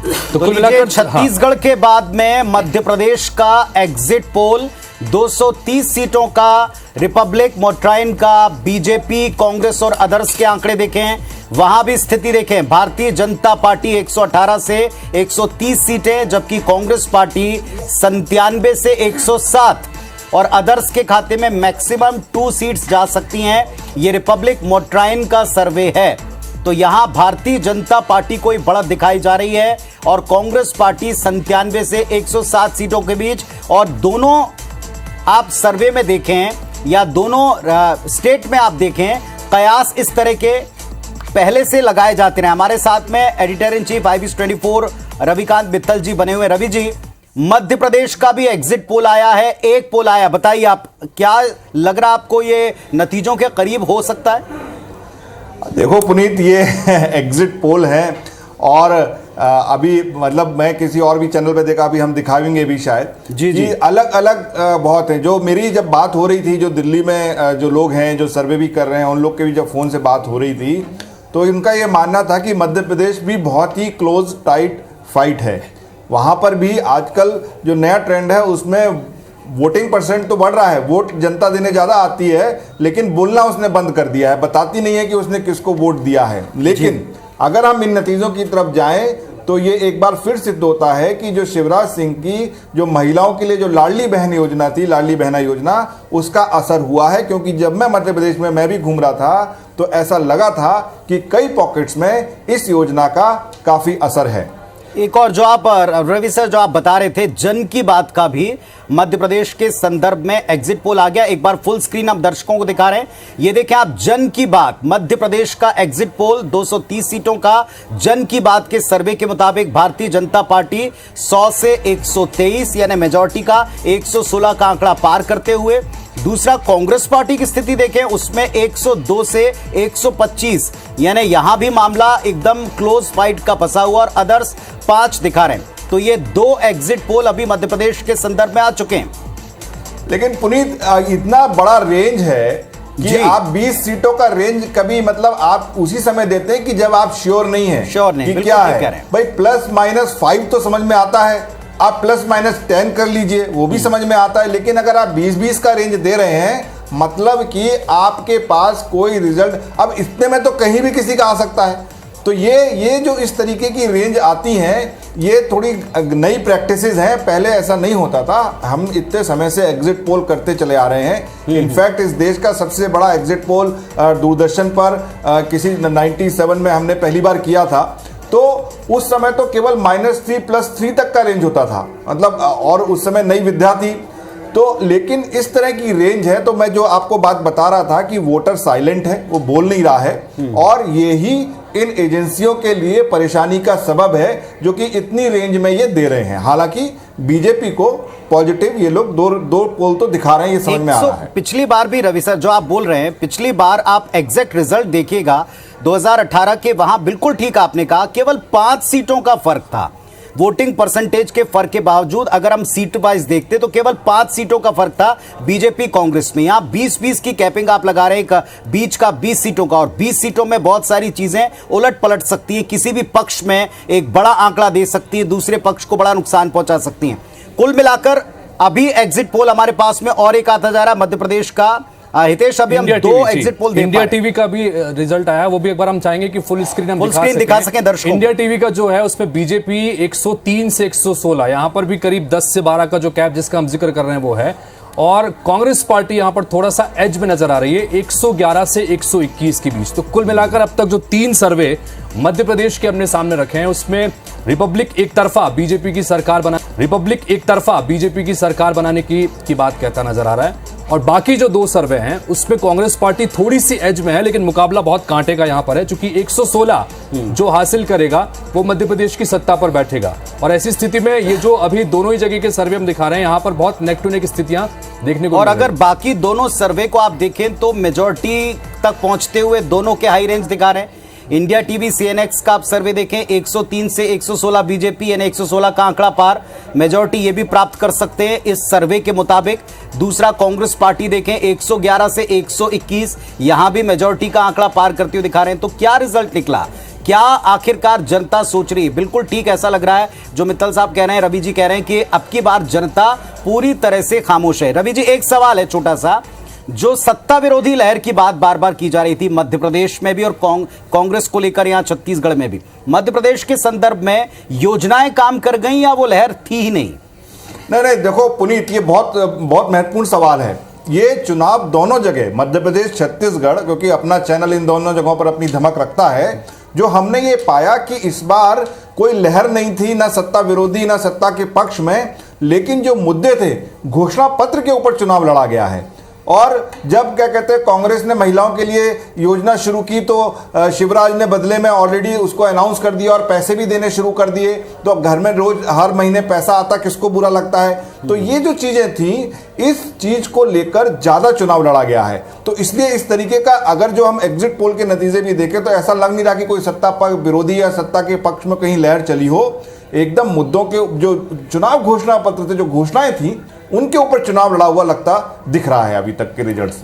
तो कुल मिलाकर छत्तीसगढ़ के बाद में मध्य प्रदेश का एग्जिट पोल 230 सीटों का रिपब्लिक, मोट्राइन का, बीजेपी, कांग्रेस और अदर्स के आंकड़े देखें, वहां भी स्थिति देखें। भारतीय जनता पार्टी 118 से 130 सीटें, जबकि कांग्रेस पार्टी 97 से 107 और अदर्स के खाते में मैक्सिमम 2 सीट्स जा सकती हैं। यह रिपब्लिक मोट्राइन का सर्वे है। तो यहां भारतीय जनता पार्टी को बढ़त दिखाई जा रही है और कांग्रेस पार्टी 97 से 107 सीटों के बीच। और दोनों आप सर्वे में देखें या दोनों स्टेट में आप देखें, कयास इस तरह के पहले से लगाए जाते रहे। हमारे साथ में editor in chief IBC24 Ravikant Mittal ji बने हुए। रवि जी, मध्य प्रदेश का भी एग्जिट पोल आया है, एक पोल आया, बताइए आप क्या लग रहा आपको, ये नतीजों के करीब हो सकता है? देखो पुनीत, ये एग्जिट पोल है और अभी मतलब मैं किसी और भी चैनल पे देखा, अभी हम दिखाएंगे भी शायद जी जी, अलग अलग बहुत हैं। जो मेरी जब बात हो रही थी, जो दिल्ली में जो लोग हैं जो सर्वे भी कर रहे हैं, उन लोग के भी जब फ़ोन से बात हो रही थी तो इनका ये मानना था कि मध्य प्रदेश भी बहुत ही क्लोज टाइट फाइट है। वहाँ पर भी आजकल जो नया ट्रेंड है उसमें वोटिंग परसेंट तो बढ़ रहा है, वोट जनता देने ज़्यादा आती है, लेकिन बोलना उसने बंद कर दिया है, बताती नहीं है कि उसने किसको वोट दिया है। लेकिन अगर हम इन नतीजों की तरफ जाएं तो ये एक बार फिर सिद्ध होता है कि जो शिवराज सिंह की जो महिलाओं के लिए जो लाडली बहन योजना थी, लाडली बहना योजना, उसका असर हुआ है। क्योंकि जब मैं मध्य प्रदेश में मैं भी घूम रहा था तो ऐसा लगा था कि कई पॉकेट्स में इस योजना का काफ़ी असर है। एक और जो आप रवि सर जो आप बता रहे थे, जन की बात का भी मध्य प्रदेश के संदर्भ में एग्जिट पोल आ गया। एक बार फुल स्क्रीन आप दर्शकों को दिखा रहे हैं, ये देखें आप, जन की बात, मध्य प्रदेश का एग्जिट पोल 230 सीटों का जन की बात के सर्वे के मुताबिक भारतीय जनता पार्टी 100 से 123 यानी मेजॉरिटी का 116 का आंकड़ा पार करते हुए। दूसरा, कांग्रेस पार्टी की स्थिति देखें, उसमें 102 से 125 यानी यहां भी मामला एकदम क्लोज फाइट का फंसा हुआ और अदर्स 5 दिखा रहे हैं। तो ये 2 एग्जिट पोल अभी मध्य प्रदेश के संदर्भ में आ चुके हैं। लेकिन पुनीत, इतना बड़ा रेंज है कि आप 20 सीटों का रेंज कभी मतलब आप उसी समय देते हैं कि जब आप श्योर नहीं है कि क्या है। भाई ±5 तो समझ में आता है, आप ±10 कर लीजिए, वो भी समझ में आता है। लेकिन अगर आप 20-20 का रेंज दे रहे हैं, मतलब कि आपके पास कोई रिजल्ट, अब इतने में तो कहीं भी किसी का आ सकता है। तो ये जो इस तरीके की रेंज आती हैं, ये थोड़ी नई प्रैक्टिसेस हैं, पहले ऐसा नहीं होता था। हम इतने समय से एग्जिट पोल करते चले आ रहे हैं। इनफैक्ट इस देश का सबसे बड़ा एग्जिट पोल दूरदर्शन पर किसी 97 में हमने पहली बार किया था। तो उस समय तो केवल -3 +3 तक का रेंज होता था, मतलब, और उस समय नई विद्या थी। तो लेकिन इस तरह की रेंज है। तो मैं जो आपको बात बता रहा था कि वोटर साइलेंट है, वो बोल नहीं रहा है, और यही इन एजेंसियों के लिए परेशानी का सबब है जो कि इतनी रेंज में ये दे रहे हैं। हालांकि बीजेपी को पॉजिटिव ये लोग दो पोल तो दिखा रहे हैं, ये समझ में आ रहा है। पिछली बार भी रवि सर जो आप बोल रहे हैं, पिछली बार आप एग्जैक्ट रिजल्ट देखिएगा 2018 के, वहां बिल्कुल ठीक आपने कहा, केवल 5 सीटों का फर्क था। वोटिंग परसेंटेज के फर्क के बावजूद अगर हम सीट वाइज देखते तो केवल 5 सीटों का फर्क था बीजेपी कांग्रेस में। यहां 20-20 की कैपिंग आप लगा रहे हैं, बीच का 20 सीटों का, और 20 सीटों में बहुत सारी चीजें उलट पलट सकती है। किसी भी पक्ष में एक बड़ा आंकड़ा दे सकती है, दूसरे पक्ष को बड़ा नुकसान पहुंचा सकती है। कुल मिलाकर अभी एग्जिट पोल हमारे पास में और एक आता जा रहा है मध्य प्रदेश का। हितेश, अभी हम 2 एग्जिट पोल इंडिया टीवी का भी रिजल्ट आया, वो भी एक बार हम चाहेंगे कि फुल स्क्रीन हम दिखा सकें दर्शकों। इंडिया टीवी का जो है उसमें बीजेपी 103 से 116, यहां पर भी करीब 10 से 12 का जो कैप जिसका हम जिक्र कर रहे हैं वो है। और कांग्रेस पार्टी यहां पर थोड़ा सा एज में नजर आ रही है, 111 से 121 के बीच। तो कुल मिलाकर अब तक जो 3 सर्वे मध्य प्रदेश के अपने सामने रखे हैं, उसमें रिपब्लिक एक तरफा बीजेपी की सरकार बनाने की बात कहता नजर आ रहा है। और बाकी जो 2 सर्वे हैं उसमें कांग्रेस पार्टी थोड़ी सी एज में है, लेकिन मुकाबला बहुत कांटे का यहां पर है, क्योंकि 116 जो हासिल करेगा वो मध्य प्रदेश की सत्ता पर बैठेगा। और ऐसी स्थिति में ये जो अभी दोनों ही जगह के सर्वे हम दिखा रहे हैं, यहां पर बहुत नेक टू नेक स्थितियां देखने को। और अगर बाकी दोनों सर्वे को आप देखें तो मेजॉरिटी तक पहुंचते हुए दोनों के हाई रेंज दिखा रहे हैं। इंडिया टीवी CNX का आप सर्वे देखें, 103 से 116 बीजेपी यानी 116 का आंकड़ा पार, मेजॉरिटी ये भी प्राप्त कर सकते हैं इस सर्वे के मुताबिक। दूसरा, कांग्रेस पार्टी देखें 111 से 121, यहां भी मेजॉरिटी का आंकड़ा पार करते हुए दिखा रहे हैं। तो क्या रिजल्ट निकला, क्या आखिरकार जनता सोच रही है? बिल्कुल ठीक ऐसा लग रहा है जो मित्तल साहब कह रहे हैं, रवि जी कह रहे हैं कि अब की बार जनता पूरी तरह से खामोश है। रवि जी, एक सवाल है छोटा सा, जो सत्ता विरोधी लहर की बात बार बार की जा रही थी मध्य प्रदेश में भी और कांग्रेस को लेकर यहां छत्तीसगढ़ में भी, मध्य प्रदेश के संदर्भ में योजनाएं काम कर गई या वो लहर थी ही नहीं? नहीं, देखो पुनीत, ये बहुत बहुत महत्वपूर्ण सवाल है। ये चुनाव दोनों जगह, मध्य प्रदेश, छत्तीसगढ़, क्योंकि अपना चैनल इन दोनों जगहों पर अपनी धमक रखता है, जो हमने ये पाया कि इस बार कोई लहर नहीं थी, ना सत्ता विरोधी ना सत्ता के पक्ष में, लेकिन जो मुद्दे थे घोषणा पत्र के ऊपर चुनाव लड़ा गया है। और जब क्या कहते हैं कांग्रेस ने महिलाओं के लिए योजना शुरू की तो शिवराज ने बदले में ऑलरेडी उसको अनाउंस कर दिया और पैसे भी देने शुरू कर दिए, तो अब घर में रोज हर महीने पैसा आता, किसको बुरा लगता है? तो ये जो चीजें थी, इस चीज को लेकर ज्यादा चुनाव लड़ा गया है। तो इसलिए इस तरीके का अगर जो हम एग्जिट पोल के नतीजे भी देखें तो ऐसा लग नहीं रहा कि कोई सत्ता विरोधी या सत्ता के पक्ष में कहीं लहर चली हो। एकदम मुद्दों के जो चुनाव घोषणा पत्र थे, जो घोषणाएं थी, उनके ऊपर चुनाव लड़ा हुआ लगता दिख रहा है अभी तक के रिजल्ट से।